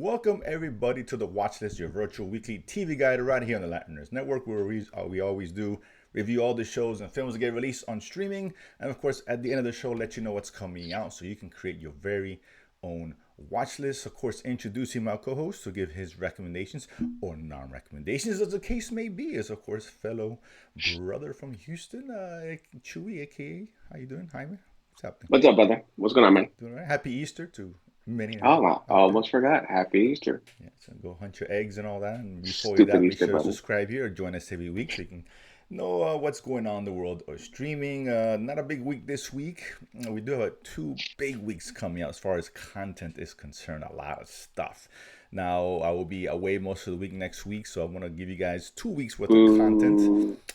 Welcome everybody to the Watchlist, your virtual weekly TV guide right here on the Latiners Network, where we always do review all the shows and films that get released on streaming, and of course at the end of the show let you know what's coming out so you can create your very own watch list. Of course, introducing my co-host to give his recommendations or non-recommendations, as the case may be, is of course fellow brother from Houston, Chewy, aka how you doing, Jaime? What's happening? What's up, brother? What's going on, man? Doing all right? Happy Easter to many Oh, I out there. almost forgot. Happy Easter. Yeah, so go hunt your eggs and all that. And before you Stupid that, be Easter sure to bunny. subscribe here or join us every week so you can know what's going on in the world of streaming. Not a big week this week. We do have two big weeks coming out as far as content is concerned. A lot of stuff. Now, I will be away most of the week next week, so I want to give you guys 2 weeks worth of content.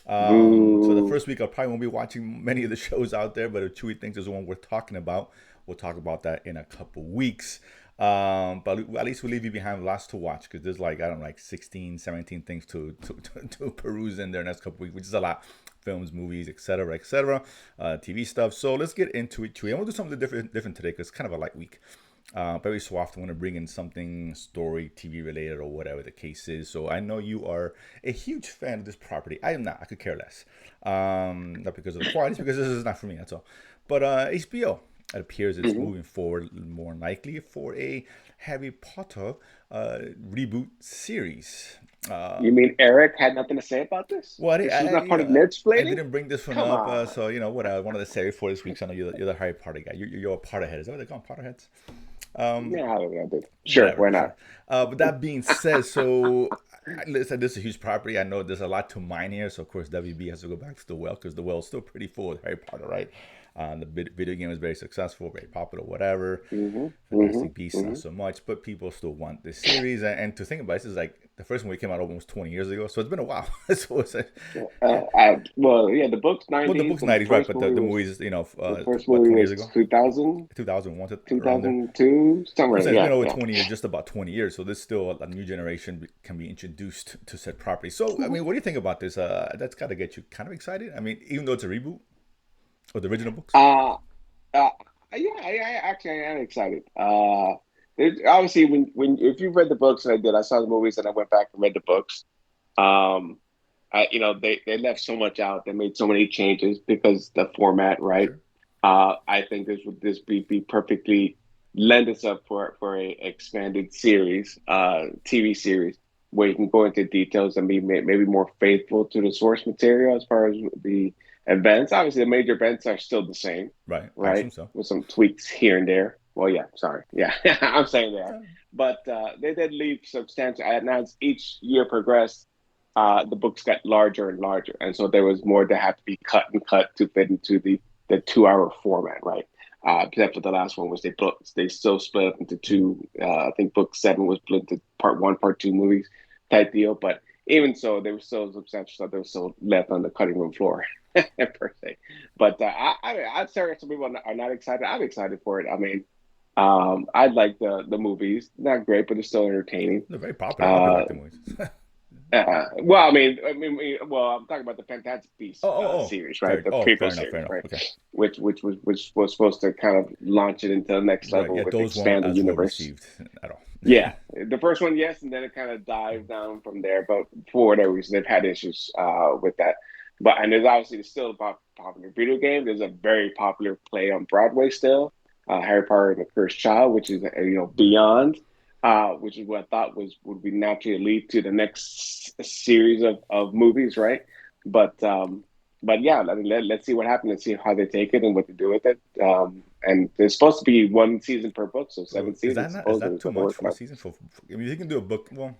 Boo. So the Boo. first week, I probably won't be watching many of the shows out there, but if Chewy thinks there's one worth talking about, we'll talk about that in a couple weeks. But at least we'll leave you behind lots to watch because there's like, I don't know, like 16, 17 things to peruse in there next couple weeks, which is a lot. Films, movies, etc., TV stuff. So let's get into it, Chewy. I'm going to do something different today because it's kind of a light week. Every so often, I want to bring in something story, TV related, or whatever the case is. So I know you are a huge fan of this property. I am not. I could care less. Not because of the quality, it's because this is not for me. That's all. But HBO, it appears it's Mhm. moving forward more likely for a Harry Potter reboot series. You mean Eric had nothing to say about this? Well, This was not you part of know, Ned's I planning? didn't bring this one Come up, on. so you know what I wanted to say for this week. So I know you're the Harry Potter guy. You're a Potterhead. Is that what they call them, Potterheads? Um, Yeah, I did. Sure, Whatever, why sure. not? But that being said, so listen, this is a huge property. I know there's a lot to mine here, so of course WB has to go back to the well because the well is still pretty full with Harry Potter, right? The video game was very successful, very popular, whatever. hmm hmm Fantastic Beasts, not hmm so much, but people still want this series. And to think about it, this is like the first one came out almost 20 years ago, so it's been a while. So it's Well, yeah, the book's well, the 90s. book's 90s, right? But the Was movies, the first what, movie 20 years was ago? 2000, 2001 to two around there. thousand two, I'm somewhere. saying it's been Yeah, over yeah. 20 years, just about 20 years. So this still a new generation can be introduced to said property. So I mean, what do you think about this? That's got to get you kind of excited. I mean, even though it's a reboot of the original books. Uh, Uh, yeah, actually I am excited. Obviously, when if you've read the books, and I did, I saw the movies, and I went back and read the books. Um, they left so much out. They made so many changes because the format, right? Sure. I think this be perfectly lend itself for a expanded series, TV series, where you can go into details and be maybe more faithful to the source material as far as the events. Obviously, the major events are still the same, Right. I right? assume so. With some tweaks here and there. Well, yeah, sorry. Yeah, I'm saying they are. Yeah. But they did leave substantial, and as each year progressed, the books got larger and larger. And so there was more that had to be cut and cut to fit into the 2 hour format, right? Except for the last one, which they still split up into two. I think book seven was split into part one, part two movies type deal. But even so, there was still substantial stuff that was still left on the cutting room floor per se. But I'd say some people are not excited. I'm excited for it. I mean, I like the movies. Not great, but it's still entertaining. They're very popular. A lot of people Uh, like the movies. well, well, I'm talking about the Fantastic Beasts series, right? The Fair prequel enough. Fair series, enough. right? Okay. Which was supposed to kind of launch it into the next Right. level Yeah, with those weren't expand the as well universe. received at all. Yeah, the first one, yes, and then it kind of dives down from there. But for whatever reason, they've had issues with that. But and there's still a popular video game. There's a very popular play on Broadway still, Harry Potter and the Cursed Child, which is Right. beyond, which is what I thought would be naturally lead to the next series of movies, right? But um, but yeah, I mean, let's see what happens. Let's see how they take it and what they do with it. And there's supposed to be one season per book, so So seven is seasons is supposedly that is too what they're much working for a on. season? I mean, you can do a book. Well,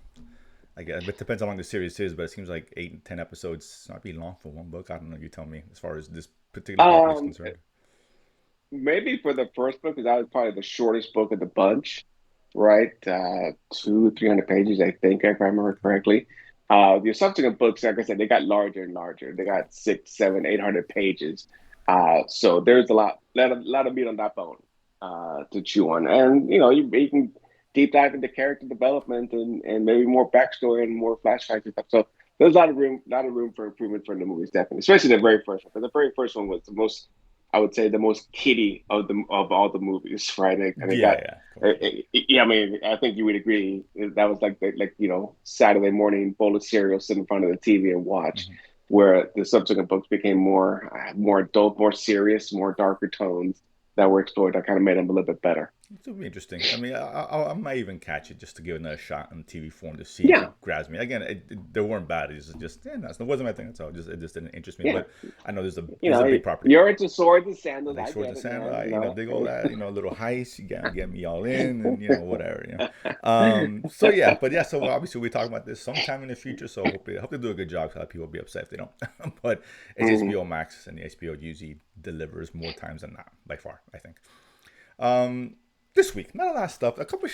I guess it depends how long the series is, but it seems like 8 and 10 episodes might be long for one book. I don't know. You tell me. As far as this particular property is Um, concerned. Maybe for the first book, because that was probably the shortest book of the bunch, right? 300 pages, I think, if I remember correctly. The subsequent books, like I said, they got larger and larger. They got six, seven, 800 pages. So there's a lot of meat on that bone to chew on, and you can deep dive into character development and maybe more backstory and more flashbacks and stuff. So there's a lot of room for improvement for the movies, definitely, especially the very first one. Because the very first one was the most I would say the most kiddie of all the movies, right? And it Yeah, got, yeah, of course, yeah. yeah. I mean, I think you would agree that was like Saturday morning bowl of cereal, sit in front of the TV and watch. Mhm. Where the subsequent books became more adult, more serious, more darker tones that were explored. That kind of made them a little bit better. It would be interesting. I mean, I might even catch it just to give it another shot in TV form to see if Yeah, it grabs me. Again, they weren't bad. It's just yeah, no, it wasn't my thing. That's all. It just didn't interest me. yeah. But I know You there's a know, big property. you're into swords and I sandals. dig I Swords get and it, Sandals. man. I dig all that. A little heist. You gotta get me all in, and whatever. So yeah, but yeah. So obviously we talk about this sometime in the future. So I hope they do a good job. So people will be upset if they don't. But it's Mhm. HBO Max, and the HBO usually delivers more times than not by far. I think. Um, this week, not a lot of stuff. A couple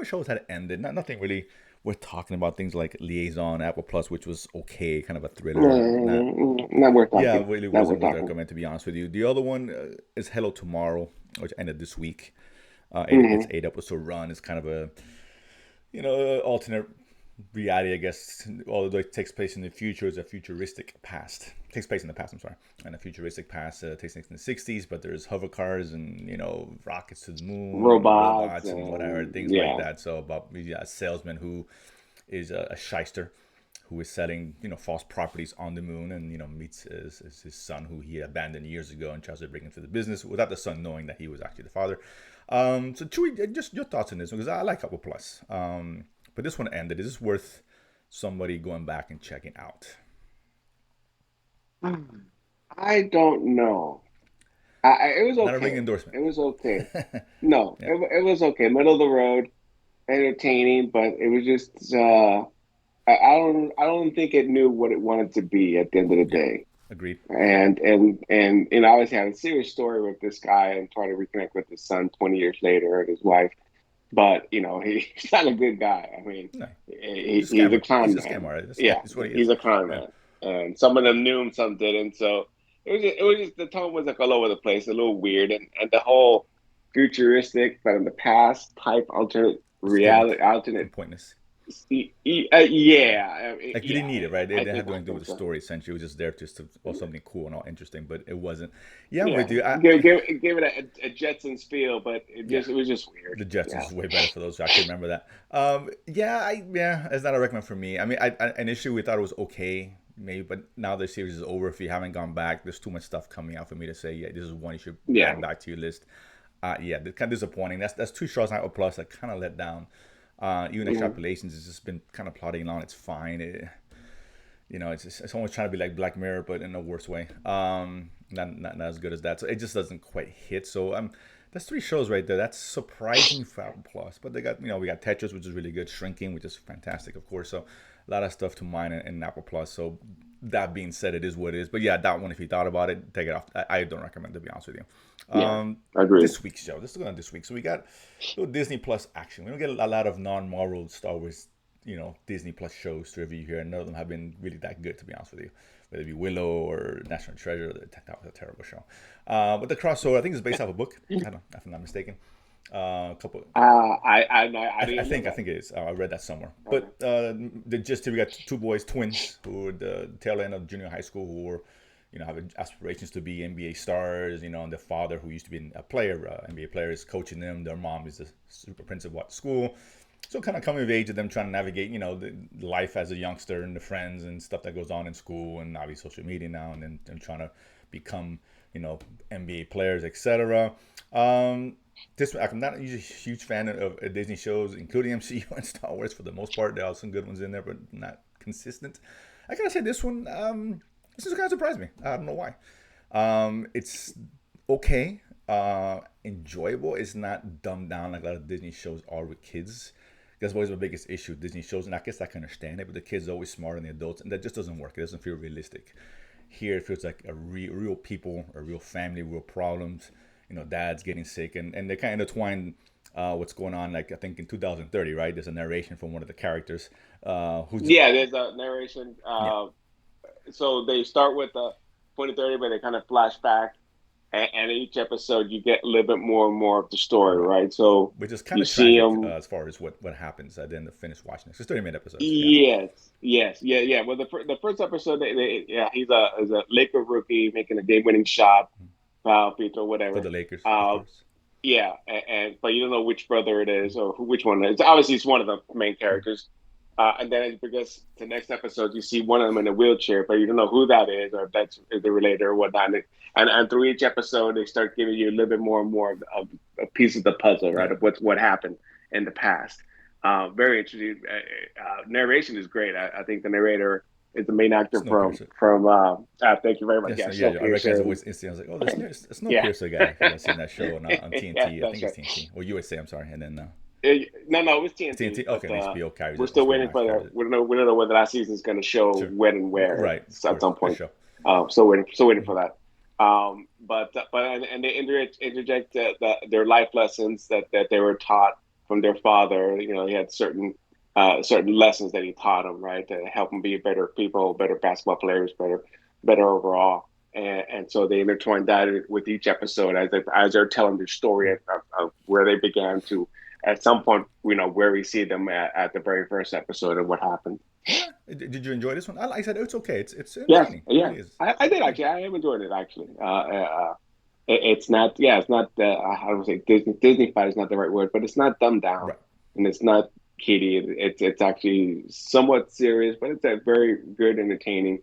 shows had ended. Nothing really worth talking about. Things like Liaison, Apple Plus, which was okay, kind of a thriller. Not Not worth Yeah, talking. it really Not wasn't worth worth talking. recommending, to be honest with you. The other one is Hello Tomorrow, which ended this week. It's Hmm. 8 episode run. It's kind of a alternate reality, I guess. Although it takes place in the future, it's a futuristic past. It takes place in the past. I'm sorry, and a futuristic past takes place in the '60s. But there's hover cars and rockets to the moon and Robots robots and whatever and things like yeah. that. So about a salesman who is a shyster who is selling false properties on the moon, and meets his son who he abandoned years ago and tries to bring into the business without the son knowing that he was actually the father. So Chewy, just your thoughts on this one, because I like Apple Plus, but this one ended. Is this worth somebody going back and checking out? I don't know. It was Not a ring okay. endorsement. It was okay. No, Yeah, it was okay. Middle of the road, entertaining, but it was just I don't think it knew what it wanted to be at the end of the yeah, day. agreed. And obviously had a serious story with this guy and trying to reconnect with his son 20 years later and his wife. But he's not a good guy. I mean, No, he's a he's a scammer. He's con a man. scammer artist. Yeah, That's what he he's is. a con Yeah, man. And some of them knew him, some didn't. So it was just the tone was like all over the place, a little weird, and the whole futuristic, but in the past type alternate it's gimmick reality, alternate. and pointless. Yeah. Yeah, Like you didn't need it, right? It I didn't have think anything to do think with the so. story. Essentially, it was just there just to something cool and all interesting, but it wasn't. Yeah, I'm Yeah, with you. give it a Jetsons feel, but Yeah, it was just weird. the Jetsons Yeah. is way better for those who actually remember that. Yeah, it's not a recommend for me. I mean, initially we thought it was okay, maybe, but now the series is over. If you haven't gone back, there's too much stuff coming out for me to say, yeah, this is one you should Yeah. add back to your list. Yeah, it's kind of disappointing. That's two shows on Apple Plus that kind of let down. Even Mhm. Extrapolations has just been kind of plodding along. It's fine. It's almost trying to be like Black Mirror, but in a worse way. Not as good as that. So it just doesn't quite hit. So that's three shows right there. That's surprising for Apple Plus. But they got we got Tetris, which is really good. Shrinking, which is fantastic, of course. So a lot of stuff to mine in Apple Plus. So that being said, it is what it is. But yeah, that one, if you thought about it, take it off. I don't recommend, to be honest with you. Yeah. Agreed. This week's show. Let's go on this week. So we got a little Disney Plus action. We don't get a lot of non-Marvel Star Wars, Disney Plus shows to review here. None of them have been really that good, to be honest with you. Whether it be Willow or National Treasure, that was a terrible show. But the crossover, I think, is based off a book. I don't know, if I'm not mistaken. A couple. I I didn't know think I that. think it is. I read that somewhere. Okay. But the gist here, we got two boys, twins, who are the tail end of junior high school, who were, have aspirations to be NBA stars. And the father, who used to be a player, NBA player, is coaching them. Their mom is the super principal at school. So kind of coming of age of them trying to navigate, the life as a youngster and the friends and stuff that goes on in school and obviously social media now, and then and trying to become, NBA players, etc. Um, I'm not usually a huge fan of Disney shows, including MCU and Star Wars for the most part. There are some good ones in there, but not consistent. I gotta say this one, this is kind of surprised me. I don't know why. It's okay, enjoyable. It's not dumbed down like a lot of Disney shows are with kids. That's always my biggest issue with Disney shows, and I guess I can understand it, but the kids are always smarter than the adults, and that just doesn't work. It doesn't feel realistic. Here, it feels like a real people, a real family, real problems. Dad's getting sick, and they kind of intertwine what's going on. Like I think in 2030, right? There's a narration from one of the characters, who's Yeah, there's a narration. yeah, So they start with the 2030, but they kind of flash back, and each episode you get a little bit more and more of the story, right, right? So which is kind you of see tragic him. as far as what happens at the end of finish watching this. It's 30-minute episodes. Yeah, Yes, yes, yeah, yeah. Well, the first episode, yeah, he's a Laker rookie making a game winning shot, Peter, For whatever. the Lakers, of Uh, course. yeah, and but you don't know which brother it is or which one it is. Obviously, it's one of the main Mm. characters. And then it begins the next episode, you see one of them in a wheelchair, but you don't know who that is or if that's if they're related or whatnot. And through each episode, they start giving you a little bit more and more of a piece of the puzzle, right? Yeah, Of what happened in the past. Very interesting. Narration is great. I think the narrator is the main actor Snowpiercer. from. Thank you very much. Yes, Yeah, no, yeah, I recognize the Snowpiercer. voice instantly. I was like, oh, there's And, no, it's no yeah, Piercer guy because I've seen that show on yeah, TNT. I that's think it's right. TNT or USA. I'm sorry, and then No, no, it was it's TNT, TNT. but Okay, and HBO carries we're it. still HBO waiting Max for carries the. it. We don't know whether last season's going to show Sure, when and where right, of at course, some good point. show. Still waiting for that. Mm-hmm. But and they interject their life lessons that they were taught from their father. You know, he had certain lessons that he taught them, right, to help them be better people, better basketball players, better overall. And so they intertwine that with each episode as they're telling their story of where they began to, at some point, where we see them at the very first episode and what happened. Yeah, did you enjoy this one? I said it's okay. It's Yes, entertaining. It yeah, really is. I did Yeah, actually. I am enjoying it actually. It's not, yeah, it's not. How do I say Disney-fied is not the right word, but it's not dumbed down right. and it's not kiddie. It's actually somewhat serious, but it's a very good, entertaining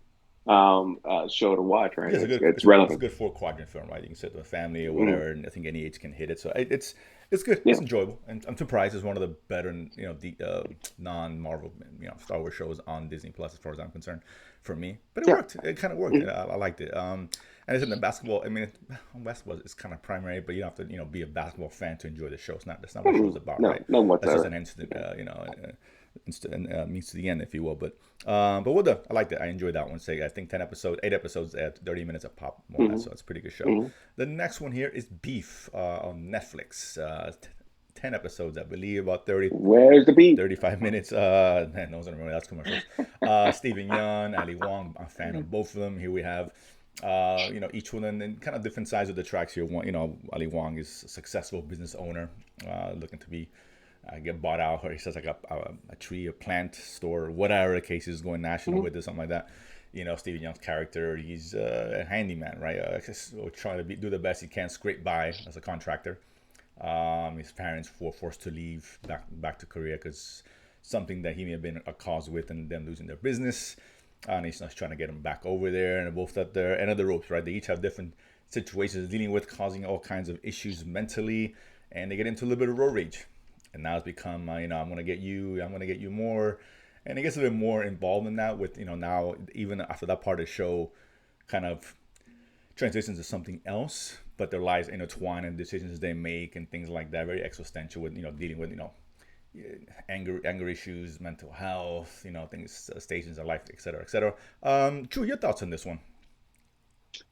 show to watch. Right? Yeah, It's it's a relevant. good four quadrant film, right? You can sit with a family or Mm, whatever, and I think any age can hit it. So it's good. It's yeah. enjoyable, and I'm surprised it's one of the better the non Marvel Star Wars shows on Disney Plus as far as I'm concerned for me. But it Yeah. worked. It kind of worked. Mm, I liked it. And it's in the basketball. I mean, basketball is kind of primary, but you don't have to be a basketball fan to enjoy the show. It's not. That's not what the show's about, no, right? no That's just whatsoever. an instant. Instant means to the end, if you will. But what the I liked it. I enjoyed that one. Say I think 10 episodes, 8 episodes at 30 minutes a pop, more or less. Hmm. So it's a pretty good show. Hmm. The next one here is Beef on Netflix. 10 episodes, I believe, about 30, Where's the beef? 35 minutes. Man, those are remember that's commercials. Stephen Young, Ali Wong. I'm a fan of both of them. Here we have. Each one and kind of different sides of the tracks here. One, Ali Wong is a successful business owner, looking to be get bought out, or he says like a tree, a plant store, whatever the case is, going national Hmm. with it, something like that. Stephen Young's character, he's a handyman, right? Trying to do the best he can, scrape by as a contractor. His parents were forced to leave back to Korea because something that he may have been a cause with, and them losing their business. And he's not trying to get them back over there, and they're both at their end of the ropes, right? They each have different situations dealing with, causing all kinds of issues mentally, and they get into a little bit of road rage. And now it's become, I'm gonna get you more, and it gets a bit more involved in that. With now even after that part of the show, kind of transitions to something else, but their lives intertwine and decisions they make and things like that. Very existential with dealing with anger issues, mental health, things, stations of life, etc., etc. Drew, your thoughts on this one?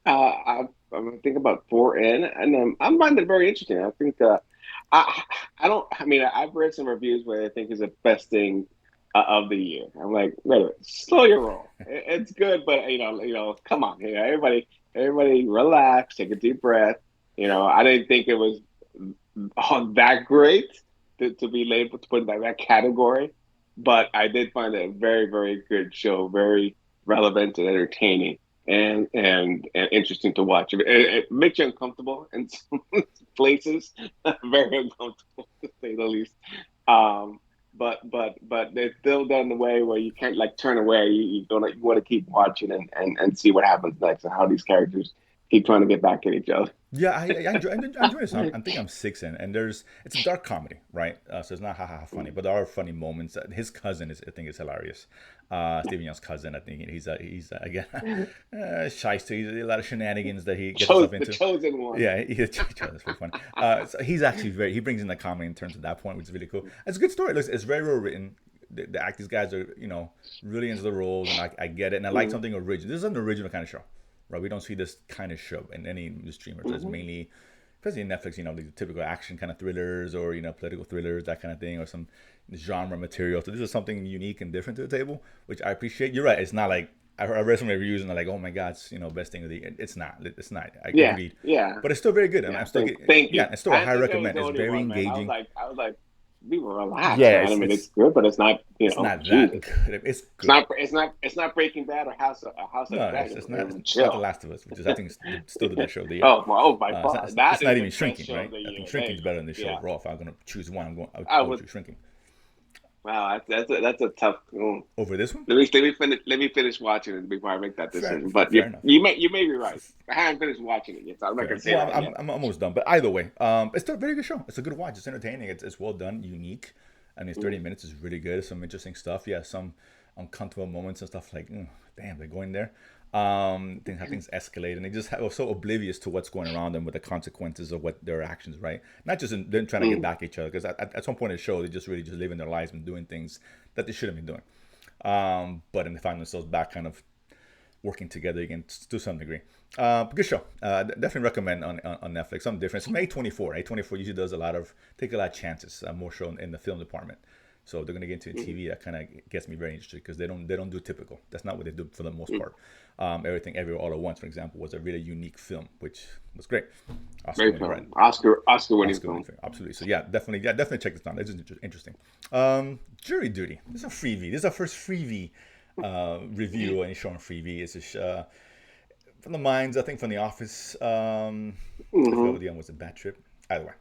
I'm thinking about four in, and I'm finding it very interesting. I think I I don't. I mean, I've read some reviews where I think is the best thing of the year. I'm like, wait a minute, slow your roll. It's good, but come on, everybody, relax, take a deep breath. I didn't think it was all that great to be labeled to put in that category, but I did find it a very, very good show, very relevant and entertaining. And interesting to watch. It makes you uncomfortable in some places, very uncomfortable to say the least. Um, but they're still done in a way where you can't like turn away. You want to keep watching and see what happens next and how these characters keep trying to get back at each other. Yeah, I enjoy this. I think I'm six in, and it's a dark comedy, right? So it's not ha ha ha funny, but there are funny moments. His cousin is, I think, is hilarious. Stephen Young's cousin, I think he's again shyster. He's a lot of shenanigans that he gets Chose himself the into. chosen one. Yeah, that's pretty funny. So he's actually he brings in the comedy in terms of that point, which is really cool. It's a good story. It's very well written. The actors guys are really into the roles, and I get it. And I like Mm-hmm. something original. This is an original kind of show, right? We don't see this kind of show in any of the streamers. It's Mm-hmm. mainly, especially in Netflix, the typical action kind of thrillers or political thrillers, that kind of thing, or some genre material. So this is something unique and different to the table, which I appreciate. You're right. It's not like I read some reviews and they're like, "Oh my God, it's best thing of the year." It's not. It's not. I Yeah, agreed, yeah, but it's still very good, and yeah. I'm still Thank you. yeah, it's still a I high didn't think I was recommend. the It's only very one, man. engaging. I was like, be relaxed, Yeah, man. I mean, it's good, but it's not, it's not that Jesus. good. It's It's good. not. It's not Breaking Bad or House of No, the Dragon. it's not The Chill. Last of Us, which is I think is still the best show of the year. Oh, by far, It's that not is the even best Shrinking, show of right? the I think year. There Shrinking's you go. better than this show Yeah, overall. If I'm gonna choose one, I I would would. choose Shrinking Wow, that's a tough. over this one. Let me finish watching it before I make that decision. But Fair enough. you may be right. I haven't finished watching it yet, so I'm not gonna Fair. say Well, that yet. I'm almost done, but either way, it's still a very good show. It's a good watch. It's entertaining. It's well done, unique. I mean, 30 Mm. minutes is really good. Some interesting stuff. Yeah, some uncomfortable moments and stuff like, damn, they're going there. How things escalate, and they just are so oblivious to what's going around them with the consequences of what their actions, right? Not just in them trying to get Mm. back at each other, because at some point in the show, they just really just living their lives and doing things that they shouldn't be doing. But then they find themselves back kind of working together again to some degree. Good show. Definitely recommend on Netflix. Something different. It's from A24. A24 usually does take a lot of chances, more so in the film department. So they're gonna get into Mm. TV. That kind of gets me very interested because they don't do typical. That's not what they do for the most Mm. part. Everything Everywhere All at Once, for example, was a really unique film, which was great. Oscar Great winning, right? film. Oscar winning Oscar winning film. film, absolutely. So yeah, definitely check this out. This is interesting. Jury Duty. This is a freebie. This is our first freebie review and show on Freevee. It's from the minds, I think, from The Office. I forgot Hmm. what the one was. A Bad Trip. Either way.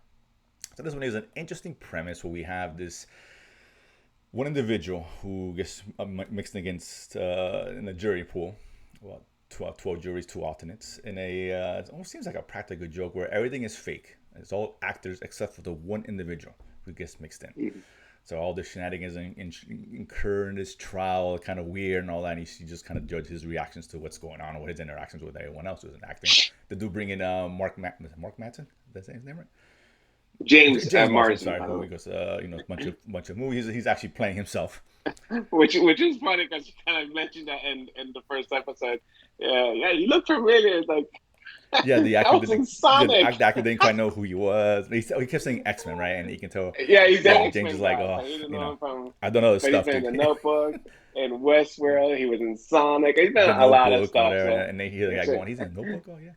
So this one is an interesting premise where we have this one individual who gets mixed against in the jury pool. Well, 12 juries, two alternates. In it almost seems like a practical joke where everything is fake. It's all actors except for the one individual who gets mixed in. So all the shenanigans incur in this trial, kind of weird and all that. And you just kind of judge his reactions to what's going on or his interactions with everyone else who's acting. They do bring in Mark Matson. That's his name, right? James James Marsden. Marsden, Sorry, by the well, way. because bunch of movies. He's actually playing himself. Which is funny because you kind of mentioned that in the first episode. Yeah, yeah, you look familiar. It's like Yeah, the that actor was in didn't. Yeah, Sonic. the actor didn't quite know who he was. He kept saying X Men, right? And you can tell. Yeah, he's the Yeah, X James is Men like, guy, oh, but he didn't know him from. I don't know the But he's stuff, been in dude. the Notebook, in Westworld. He was in Sonic. He's been The in a lot of Notebook or stuff. whatever, So and then hear the guy it's a, going, "He's in Notebook." Oh yeah.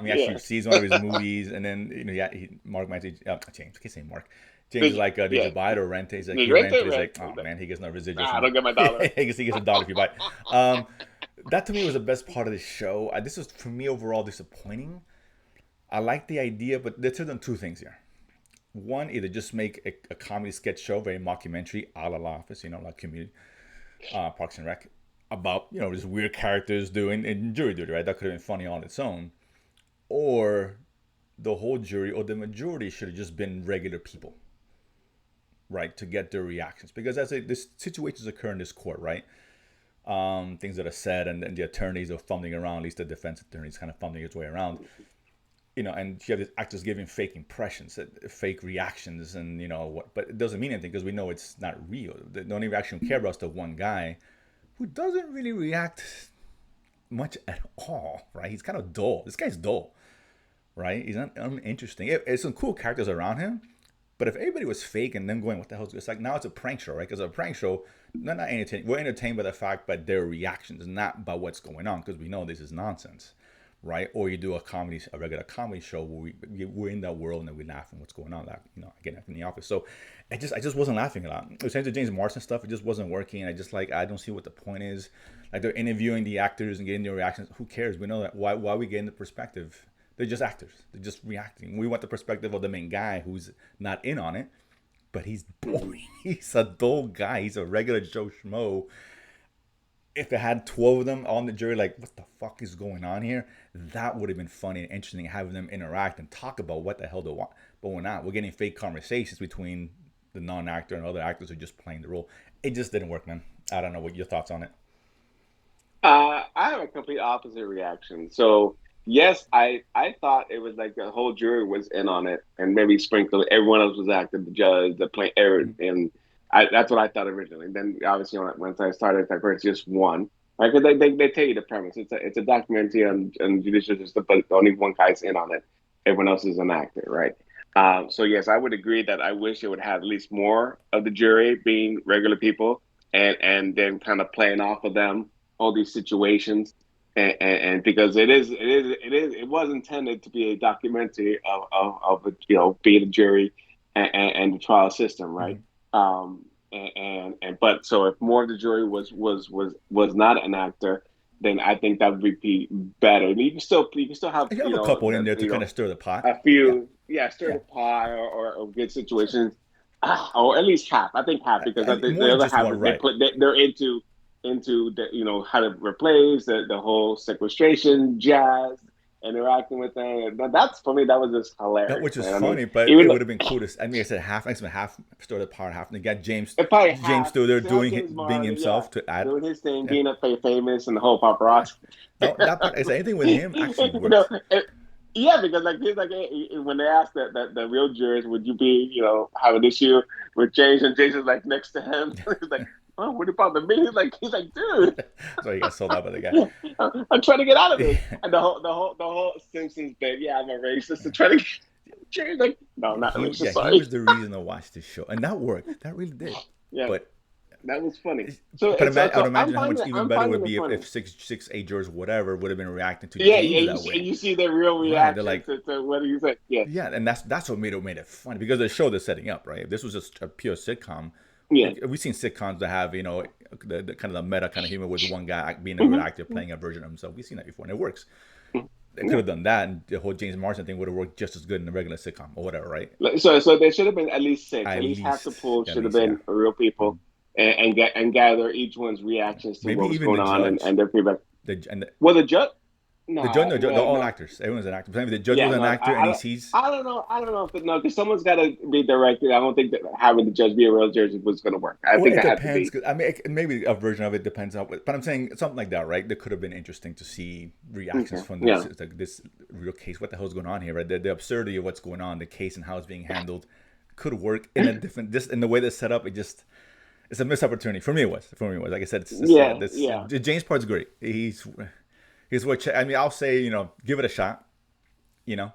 He yeah, actually sees one of his movies, and then yeah, Mark Matthews, James, I can't say Mark. James is like, "Did yeah. you buy it or rent it?" He's like, Did "He you rent rented." it? He's Rent? like, "Oh man, he gets no residual Nah, I from." don't get my dollar. He gets a dollar if you buy it. That to me was the best part of the show. This was for me overall disappointing. I like the idea, but they're done two things here. One, either just make a comedy sketch show, very mockumentary, a la Office, like Community, Parks and Rec, about just weird characters doing in jury duty, right? That could have been funny on its own, or the whole jury or the majority should have just been regular people, right, to get their reactions. Because this situations occur in this court, right? Things that are said, and the attorneys are fumbling around. At least the defense attorney's kind of fumbling his way around. And you have these actors giving fake impressions, fake reactions, and what. But it doesn't mean anything because we know it's not real. The only reaction we care about is the one guy who doesn't really react much at all, right? He's kind of dull. This guy's dull, right? He's not uninteresting. It's some cool characters around him, but if everybody was fake and then going, what the hell? It's like now it's a prank show, right? Because a prank show, not entertaining. We're entertained by the fact by their reactions, not by what's going on, because we know this is nonsense, right? Or you do a regular comedy show where we're in that world and then we laugh and what's going on, like again in the office. So I just wasn't laughing a lot. It was the James Marsden stuff. It just wasn't working. I don't see what the point is. Like they're interviewing the actors and getting their reactions. Who cares? We know that. Why are we getting the perspective? They're just actors. They're just reacting. We want the perspective of the main guy who's not in on it, but he's boring. He's a dull guy. He's a regular Joe Schmo. If it had 12 of them on the jury, like, what the fuck is going on here? That would have been funny and interesting, having them interact and talk about what the hell they want. But we're not. We're getting fake conversations between the non-actor and other actors who are just playing the role. It just didn't work, man. I don't know what your thoughts on it. I have a complete opposite reaction. So yes, I thought it was like the whole jury was in on it, and maybe sprinkled everyone else was acting, the judge, the play, Mm-hmm. and that's what I thought originally. Then obviously once I started, it's like, it's just one. Right, because they tell you the premise. It's a documentary on judicial system, but only one guy's in on it. Everyone else is an actor, right? So yes, I would agree that I wish it would have at least more of the jury being regular people, and then kind of playing off of them all these situations, and because it was intended to be a documentary of being a jury and the trial system, right? Hmm. But so if more of the jury was not an actor, then I think that would be better. And you can still have You have a couple in there to you kind know of stir the pot. a Yeah, few, yeah, stir yeah. the pot, or good situations, or at least half. I think half, because I And think more the than other just half one, is right? they're into the, how to replace the whole sequestration jazz, interacting with them. That's, for me, that was just That hilarious, which is man. I mean, funny, but even it would though, have been cool to. I mean, I said half. I said half stir the pot, half. And they got probably James half, still there still have doing James being Martin, yeah, himself to add. doing his thing, Yeah, being a famous, and the whole paparazzi. that part. I said anything with him actually you know, worked. yeah, because like he's like, when they asked the real jurors, would you be, have an issue with James, and Jason's like next to him, he's like, oh, what about the me? He's like, dude, So he got sold out by the guy. I'm trying to get out of this. Yeah. And the whole Simpsons bit, yeah, I'm a racist, to try to get James, like, no, not racist, He sorry. was the reason to watch this show, and that worked. That really did. Yeah, But that was funny. So but it's so, I would so I'm imagine how finding much it even I'm better it finding would it be funny. if six eight jurors whatever would have been reacting to Yeah, James yeah, that way. you see their real Right? They're reaction like, to what he said. Yeah, yeah, and that's what made it funny because the show they're setting up, right? If this was just a pure sitcom, yeah. we've seen sitcoms that have the kind of the meta kind of humor with one guy being a good Hmm. actor playing a version of himself. We've seen that before, and it works. They could Yeah. have done that, and the whole James Marsden thing would have worked just as good in a regular sitcom or whatever, right? So there should have been at least six. At least half the pool At should have least, yeah. been real Mhm. people, and gather each one's reactions to Maybe what was even the going on, and, judge, and their feedback. the and Well, the judge, the judge, no, no, they're well, all no, actors. Everyone's an actor. But the judge yeah, was an no, actor, and he sees. I don't know. I don't know if no, because someone's got to be directed. I don't think that having the judge be a real judge was going to work. I Well, think it that had to depends. be. 'Cause, I mean, maybe a version of it depends on. But I'm saying something like that, right? That could have been interesting to see reactions Okay. from this Yeah. like this real case. What the hell's going on here, right? The absurdity of what's going on, the case and how it's being handled, could work in a different. This in the way that's set up. It's a missed opportunity for me. It was for me. It was like I said. It's just Yeah. this Yeah. James part's great. He's what I mean. I'll say give it a shot. You know,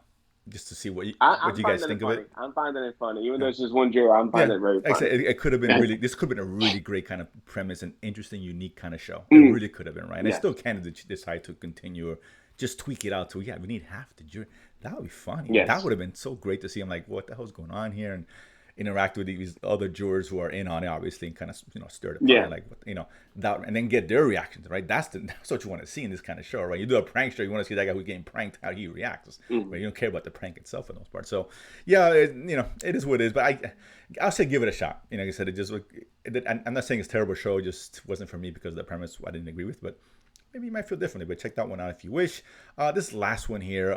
just to see what I'm you guys finding it think of funny. it. I'm finding it funny. Even though Yeah. it's just one juror, I'm Yeah, finding it very like I funny. said, it could have been Yeah. really. This could have been a really great kind of premise, an interesting, unique kind of show. It Mm, really could have been, right? And it yes. still can decide to continue or just tweak it out to yeah, we need half the jury. That would be funny. That Yes. would have been so great to see. I'm like, what the hell's going on here? And interact with these other jurors who are in on it, obviously, and kind of stir the pot, Yeah. like that, and then get their reactions, right? That's what you want to see in this kind of show, right? You do a prank show, you want to see that guy who's getting pranked, how he reacts, Mm. but you don't care about the prank itself for the most part. So, yeah, it is what it is. But I'll say give it a shot. Like I said, I'm not saying it's a terrible show. It just wasn't for me because of the premise I didn't agree with. But maybe you might feel differently. But check that one out if you wish. This last one here,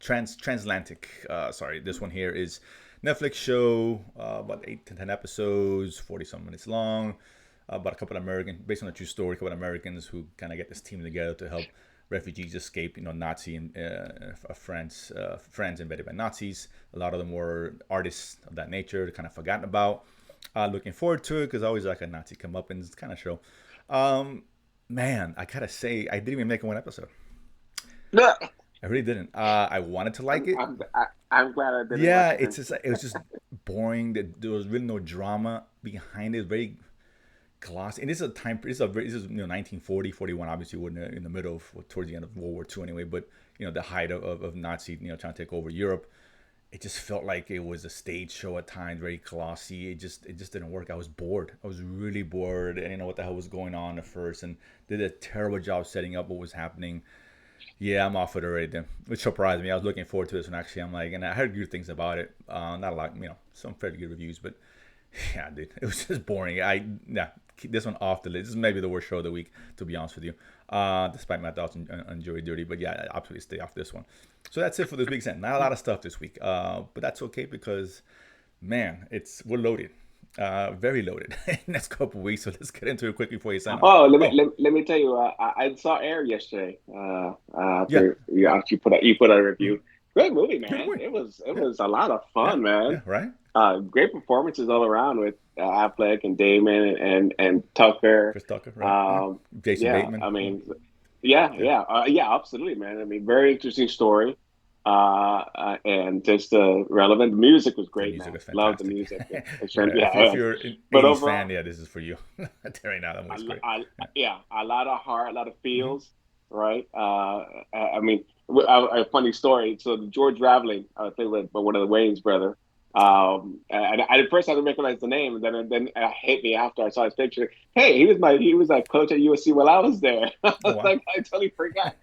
Translantic. Sorry, this one here is Netflix show, about 8 to 10 episodes, 40 some minutes long. About a couple of based on a true story, a couple of Americans who kind of get this team together to help refugees escape, Nazi and France invaded by Nazis. A lot of them were artists of that nature, kind of forgotten about. Looking forward to it because I always like a Nazi come up in this kind of show. Man, I gotta say, I didn't even make one episode. No, I really didn't. I wanted to like I'm, it. I'm, I, I'm glad I didn't Yeah, watch it it's then. just it was just boring. There was really no drama behind it. Very glossy. And this is a time. This is 1940, 41. Obviously, we're in the middle of towards the end of World War II anyway. But the height of Nazi trying to take over Europe. It just felt like it was a stage show at times, very glossy. It just didn't work. I was bored. I was really bored. I didn't know what the hell was going on at first, and did a terrible job setting up what was happening. Yeah, I'm off it already then. Which surprised me. I was looking forward to this one actually. I'm like, and I heard good things about it. Not a lot, some fairly good reviews, but yeah, dude, it was just boring. Yeah, keep this one off the list. This is maybe the worst show of the week, to be honest with you. Despite my thoughts on Joey Dirty, but yeah, I absolutely stay off this one. So that's it for this week's end. Not a lot of stuff this week, but that's okay because, man, we're loaded. Very loaded next couple of weeks. So let's get into it quickly before you sign off. Oh, Oh, let me tell you, I saw Air yesterday. yeah. After you put out a review, great movie, Good man. movie. It Yeah. was a lot of Yeah. fun, man. Yeah. Right. Great performances all around with Affleck and Damon and Tucker. Chris Tucker. Right. Yeah. Um, Jason yeah, Bateman. I Yeah. mean, Yeah. yeah, absolutely, man. I mean, very interesting story, and just relevant. The music was The great, music man. is Love the fantastic. music. Yeah, Yeah, if yeah. you're an But 80s fan, overall, yeah, this is for you. Tearing out that movie's great. Yeah. yeah, a lot of heart, a lot of Hmm. feels, right? I mean, A funny story. So George Raveling, I think with one of the Wayans brother. And at first I didn't recognize the name, and then it hit me after I saw his picture. Hey, he was like coach at USC while I was there. I Oh was wow. like, I totally forgot.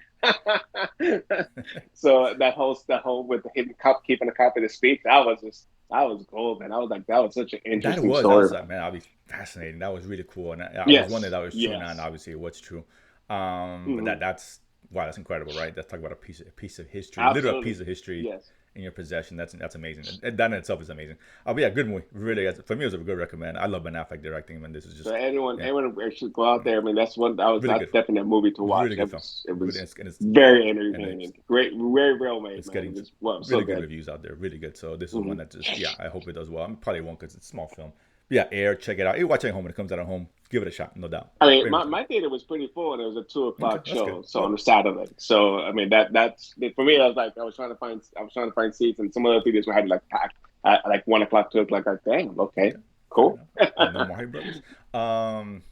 So that whole with him keeping a copy of the speech, that was gold, man. I was like, that was such an interesting That story, was man. man, that'd be fascinating. That was really cool, and I was wondering Yes, if that was true now, and yes. obviously it was true. But Hmm. that's wow, that's incredible, right? That's talk about a piece of history, literal piece Absolutely. of history Yes. in your possession. That's amazing. That in itself is amazing. But yeah, good movie. Really, for me, it was a good recommend. I love Ben Affleck directing, and this is So just anyone, yeah, anyone should go out there. I mean, really that's good, definitely a movie to watch. really good film. It Really, was and it's very like and entertaining. Great, very well made, it's man. It getting was well so really good good. reviews out there. Really good. So this is one Hmm. that just yeah, I hope it does well. I probably won't because it's a small film. But yeah, Air, check it out. You watch it at home when it comes out at home. Give it a shot, no doubt. I mean, Very much. my theater was pretty full, and it was a two Okay, o'clock that's good. show, so on Good. a Saturday. So I mean, that's for me. I was trying to find seats, and some other theaters were had like packed at like 1 o'clock, 2 o'clock. Like, damn, okay, Okay. Fair cool. enough. No Mario Brothers. Um,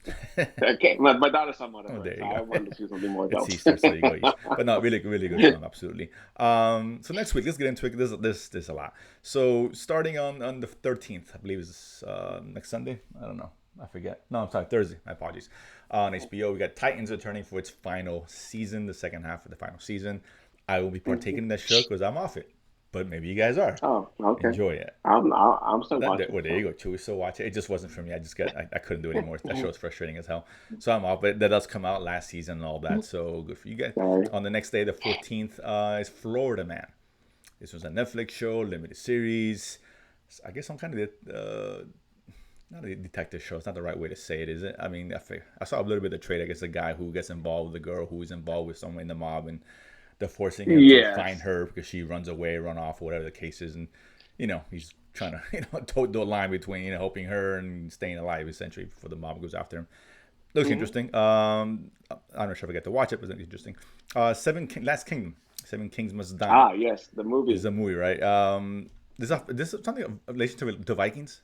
Okay, my daughter saw Mother oh, Bird, there so you I go. wanted to see something more It's adult. Easter, so you go Easter. But no, really, really good film, absolutely. So next week, let's get into it. This a lot. So starting on the 13th, I believe is next Sunday. I don't know. I forget. No, I'm sorry, Thursday. My apologies. On HBO, we got Titans returning for its final season, the second half of the final season. I will be partaking in that show because I'm off it. But maybe you guys are. Oh, okay. Enjoy it. I'm still That, watching. well, there you So. go. Chewy still watch it. It just wasn't for me. I couldn't do it anymore. That show is frustrating as hell. So I'm off. But that does come out last season and all that. So good for you guys. Sorry. On the next day, the 14th, is Florida Man. This was a Netflix show, limited series. I guess some kind of not a detective show. It's not the right way to say it, is it? I mean, I saw a little bit of the trade. I guess a guy who gets involved with a girl who is involved with someone in the mob, and they're forcing him to find Yes. her because she runs away, run off, whatever the case is, and he's trying to toe the line between helping her and staying alive essentially before the mob goes after him. Looks Hmm. interesting. I'm not sure if I get to watch it, but it's interesting. Last Kingdom. Seven Kings Must Die. Ah, yes, the This is movie. a movie, right? This is something of relation to Vikings.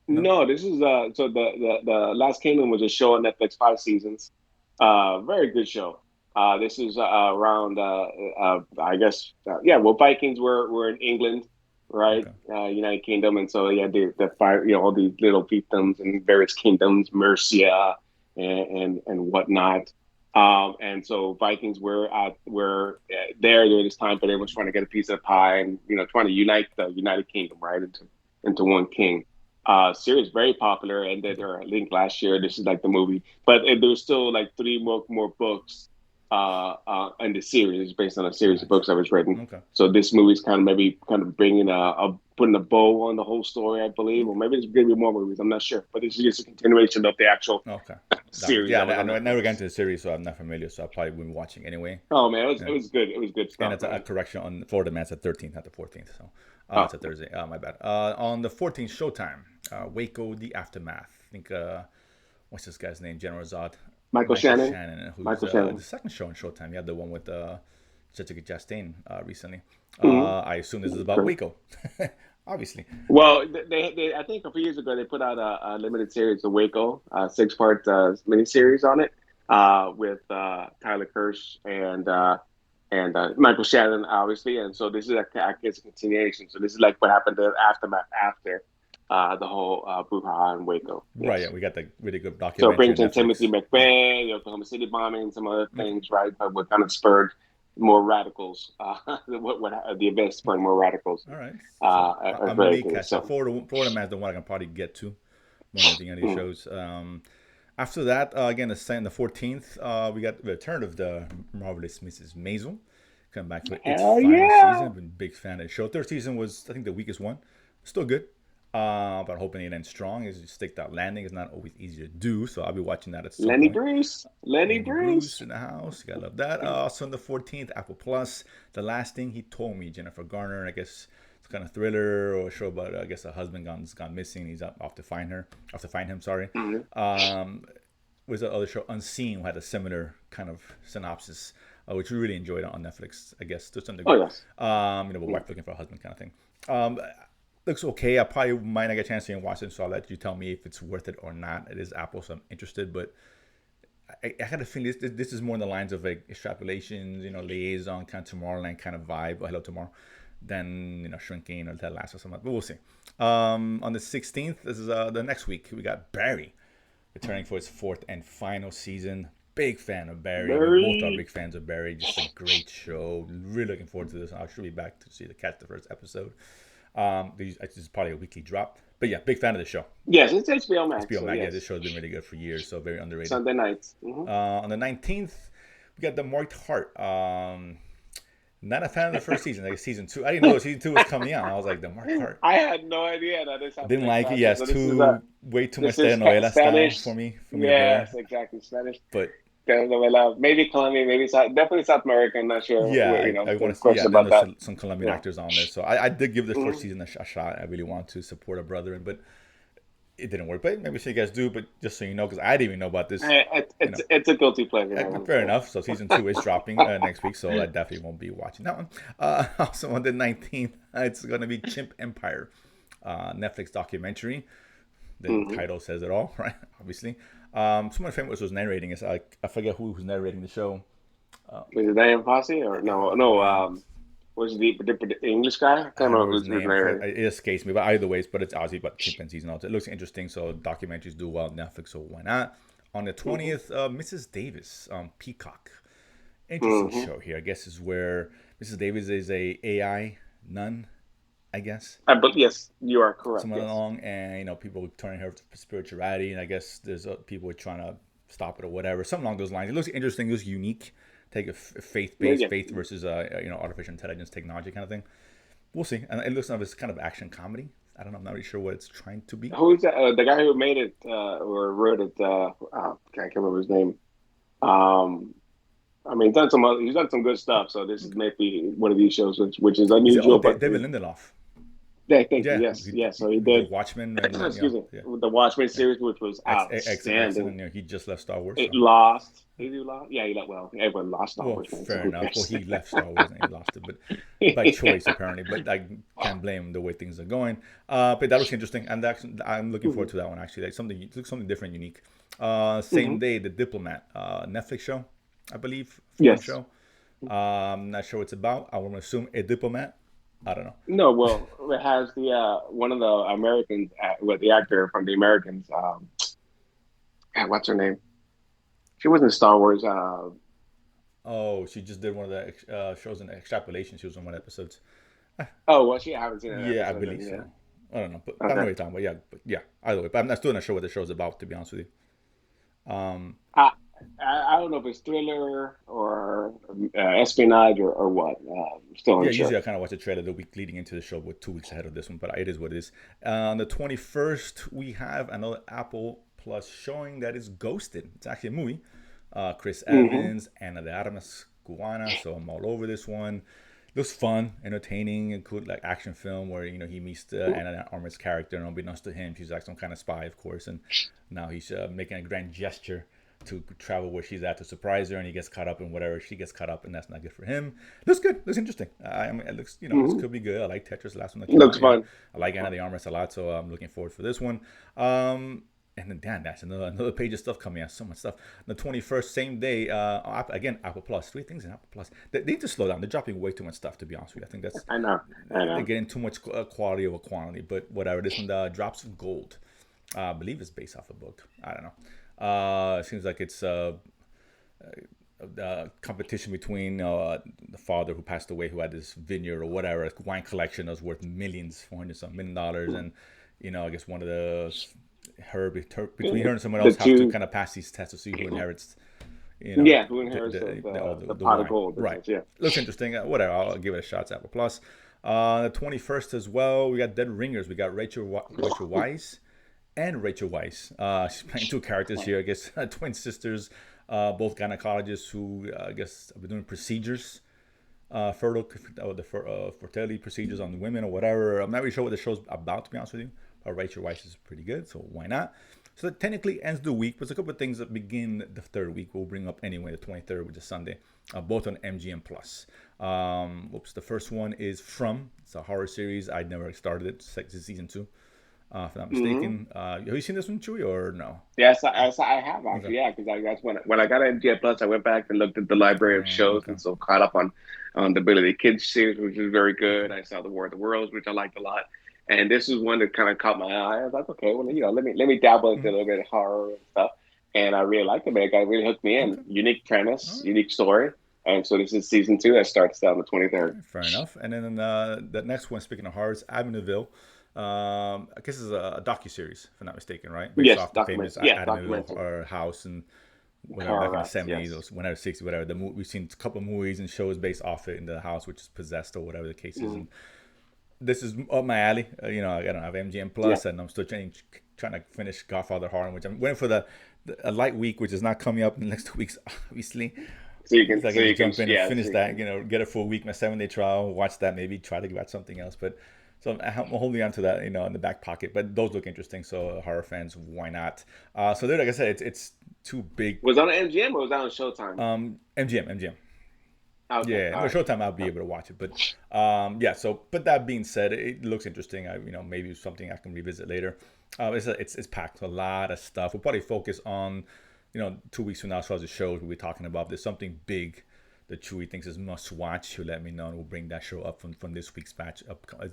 No. No, this is so the Last Kingdom was a show on Netflix, 5 seasons. Very good show. This is around I guess yeah, well, Vikings were in England, right? Okay. United Kingdom, and so yeah, the fire, all these little fiefdoms and various kingdoms, Mercia and whatnot. And so Vikings were there during this time, but they was trying to get a piece of the pie and trying to unite the United Kingdom, right, into one king. Series very popular, and they were linked last year. This is like the movie, but there's still like three more books in the series. It's based on a series of Gotcha. books that was written. Okay. So this movie's kind of maybe kind of bringing a putting a bow on the whole story, I believe, or Okay. maybe there's going to be more movies. I'm not sure, but this is just a continuation of the actual Okay. That was series yeah. that was I on know I never got Netflix. into the series, so I'm not familiar. So I probably wouldn't be watching anyway. Oh man, Yeah. it was good. It was good And stuff, it's a man. correction on Florida Man. It's the 13th, not the 14th. So Oh, it's a Thursday. My bad. On the 14th, Showtime. Waco: The Aftermath. I think what's this guy's name? General Zod. Michael Michael Shannon. Shannon, who's Michael the Shannon. second show on Showtime. You had the one with Jessica Chastain recently. Hmm. I assume this is about Great. Waco. Obviously. Well, I think a few years ago they put out a limited series of Waco, a 6 part miniseries on it, with Tyler Kirsch and Michael Shannon, obviously. And so this is I guess a continuation. So this is like what happened to aftermath after the whole brouhaha in Waco. Right, yeah, Yes. we got the really good So it documentary on brings in Timothy Netflix. Yeah. McVeigh, the Oklahoma City bombing, and some other Okay. things, right? But what kind of spurred more radicals? What the events spurred Okay. more radicals? All right. So As I'm very may good. catch that. So. Florida Man is the one I can probably get to more than anything on these Mm. shows. After that, again, the 14th, we got the return of the marvelous Mrs. Maisel. Come back for its Hell final yeah. season. Been a big fan of the show. Third season was, I think, the weakest one. Still good. But hoping it ends strong. Is just stick that landing is not always easy to do. So I'll be watching that at some Lenny point. Bruce. Lenny Lenny Bruce Bruce. in the house. Gotta love that. Also on the 14th, Apple Plus. The Last Thing He Told Me, Jennifer Garner. I guess it's kind of thriller or a show about, I guess, a husband gone missing. He's off to find her. Off to find him, sorry. Mhm. Was the other show, Unseen, had a similar kind of synopsis, which we really enjoyed on Netflix, I guess, to some Oh, degree. yes. A Mm. wife looking for a husband kind of thing. Looks okay. I probably might not get a chance to even watch it, so I'll let you tell me if it's worth it or not. It is Apple, so I'm interested, but I had a feeling this is more in the lines of like extrapolations, liaison, kind of Tomorrowland kind of vibe, or Hello Tomorrow, than Shrinking or Ted Lasso or something. But we'll see. On the 16th, this is the next week, we got Barry returning for its fourth and final season. Big fan of Barry. We both are Very. big fans of Barry. Just a great show. Really looking forward to this. I should be back to see the catch the first episode. This is probably a weekly drop. But yeah, big fan of the show. Yes, it's HBO Max. HBO So Max. Yeah, this yes, show's been really good for years, so very underrated. Sunday nights. On the 19th, we got the Marked Heart. Not a fan of the first season, like season two. I didn't know season two was coming out. I was like, the Marked Heart. I had no idea that this I happened didn't that like it. fast. Yeah, So it's this is too way too much telenovela style Spanish. for me to Yes, bear. exactly. Spanish But telenovela. Maybe Colombian, maybe South, definitely South American. I'm not sure. yeah, I want Of to see. course Yeah, then about there's that. some Colombian Yeah. actors on there, so I did give the first hmm season a shot. I really want to support a brother, but it didn't work. But maybe so you guys do. But just so you know, because I didn't even know about this. You know, It's a guilty pleasure. I want to fair say. enough. So season two is dropping next week, so I definitely won't be watching that one. Also on the 19th, it's going to be Chimp Empire, Netflix documentary. The hmm title says it all, right? Obviously. Some of my favorites was narrating. It's I forget who was narrating the show. Was it Diane Fossey or no? No. Was the English guy? I can't I don't remember remember his who's name. narrator. It escapes me, but either ways, but it's obviously about chimpanzees and all that. It looks interesting, so documentaries do well on Netflix, so why not? On the hmm 20th, Mrs. Davis, Peacock. Interesting hmm show here. I guess is where Mrs. Davis is a AI nun, I guess. But yes, you are correct. Someone Yes. along, and people turning her to spirituality, and I guess there's people trying to stop it or whatever, something along those lines. It looks interesting. It looks unique. Take a faith-based Yeah. faith versus artificial intelligence technology kind of thing. We'll see. And it looks like it's kind of action comedy. I don't know. I'm not really sure what it's trying to be. Who's that? The guy who made it or wrote it? I can't remember his name. Um, I mean, he's done some good stuff. So this is maybe one of these shows which is Is it? Oh, unusual, but David Lindelof. yeah, thank you. Yeah, Yes, yes. So he the did. Watchmen, and Excuse me, yeah, with the Watchmen series, which was excellent. outstanding. He just left Star Wars, It so lost. Did he lost? Yeah, he lost. Well, everyone lost Star well, Wars, man. So fair who enough. Well, cares? he left Star Wars and he lost it, but by choice apparently. But I can't blame him the way things are going. But that looks interesting, and I'm looking forward hmm to that one actually. Like something different, unique. hmm Same day, The Diplomat, Netflix show, I believe, foreign Yes. show. Not sure what it's about. I want to assume a diplomat. I don't know. No. Well, it has the one of the Americans, the actor from the Americans. God, what's her name? She was in Star Wars. Oh, she just did one of the shows in extrapolation. She was on one episodes. Oh, well, she I haven't seen an Yeah, I episode believe then. Yeah. so. I don't know, but I know what Okay. you're talking about. Yeah, but yeah, either way. But I'm not still not sure what the show's about, to be honest with you. I, I don't know if it's thriller or espionage or what. Still Yeah, unsure. usually I kind of watch the trailer the week leading into the show, with 2 weeks ahead of this one, but it is what it is. On the 21st, we have another Apple Plus showing that is Ghosted. It's actually a movie. Chris hmm Evans, Ana de Armas, Cubana, so I'm all over this one. Looks fun, entertaining, include like action film where he meets Ana de Armas character, and unbeknownst to him, she's like some kind of spy, of course, and now he's making a grand gesture to travel where she's at to surprise her, and he gets caught up in whatever she gets caught up, and that's not good for him. Looks good, looks interesting. I mean, it looks, this hmm could be good. I like Tetris, the last one that came Looks out. Yeah, fun. I like Ana de Armas a lot, so I'm looking forward for this one. And then damn, that's another page of stuff coming out. So much stuff. The 21st, same day. Again, Apple Plus. 3 things in Apple Plus. They need to slow down. They're dropping way too much stuff. To be honest with you, I think that's I know. I they're know. getting too much quality over quantity. But whatever. This one, Drops of Gold. I believe it's based off a book. I don't know. It seems like it's competition between the father who passed away, who had this vineyard or whatever, a wine collection that was worth millions, 400 some million dollars, and I guess one of the between her and someone The else have to two, kind of pass these tests to see who inherits, yeah, who inherits all the the pot of wine. gold? Right. Yeah. Looks interesting. Whatever. I'll give it a shot. It's Apple Plus. The 21st as well. We got Dead Ringers. We got Rachel Weisz and Rachel Weisz. She's playing two characters here. I guess twin sisters, both gynecologists who I guess have been doing procedures, fertility procedures on women or whatever. I'm not really sure what the show's about, to be honest with you. But Rachel Weisz is pretty good, so why not? So that technically ends the week. But there's a couple of things that begin the third week. We'll bring up anyway, the 23rd, which is Sunday, both on MGM Plus. The first one is From. It's a horror series. I never started it. Season 2. if I'm not Hmm. mistaken. Have you seen this one, Chewy, or no? Yes, I have Okay. actually. Yeah, because that's when I got MGM Plus, I went back and looked at the library of shows, Okay. and so caught up on the Billy the Kid series, which is very good. I saw the War of the Worlds, which I liked a lot, and this is one that kind of caught my eye. I was like, okay, well, let me dabble into a Mhm. little bit of horror and stuff, and I really liked it. Man, it got really hooked me in. Okay. Unique All premise, right. unique story, and so this is season two that starts on the 23rd. Fair enough. And then the next one, speaking of horror, is Amityville. I guess it's a docu series, if I'm not mistaken, right? Based Yes, off the document. famous Yeah, Amityville documentary. house and whatever back in the Correct. 70s or Yes. whenever 60s, whatever. We've seen a couple of movies and shows based off it in the house, which is possessed or whatever the case is. Mm. And this is up my alley. I don't have MGM Yeah. Plus, and I'm still trying to finish Godfather Horror, which I'm waiting for a light week, which is not coming up in the next 2 weeks, obviously. So you So can, I so can just you can, jump in and yeah. finish So you that, can, get it for a week, my 7 day trial, watch that, maybe try to watch something else. But so I'm holding on to that, in the back pocket. But those look interesting, so horror fans, why not? So there, like I said, it's too big. was on MGM or was that on Showtime? MGM. Okay, Yeah, all no, right. Showtime I'll be Okay. able to watch it, but yeah. So, but that being said, it looks interesting. Maybe something I can revisit later. It's packed a lot of stuff. We'll probably focus on, 2 weeks from now, as far as the shows we'll be talking about. There's something big that Chewy thinks is must watch. He'll let me know, and we'll bring that show up from this week's batch,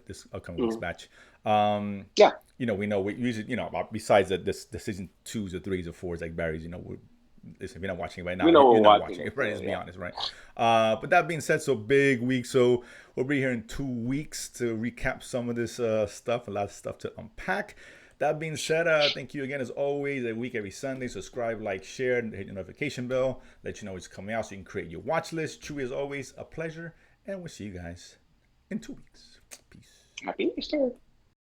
this upcoming week's Mhm. batch. Um, Yeah, we know we usually, besides the season twos or threes or fours like Barry's, listen, if you're not watching it right now, we know you're we're not watching watching it. it, right? So Let's be yeah. honest, right? But that being said, so big week. So we'll be here in 2 weeks to recap some of this stuff, a lot of stuff to unpack. That being said, thank you again as always. A week every Sunday. Subscribe, like, share, and hit the notification bell. Let you know it's coming out so you can create your watch list. Chewy, as always, a pleasure. And we'll see you guys in 2 weeks. Peace. Happy Easter.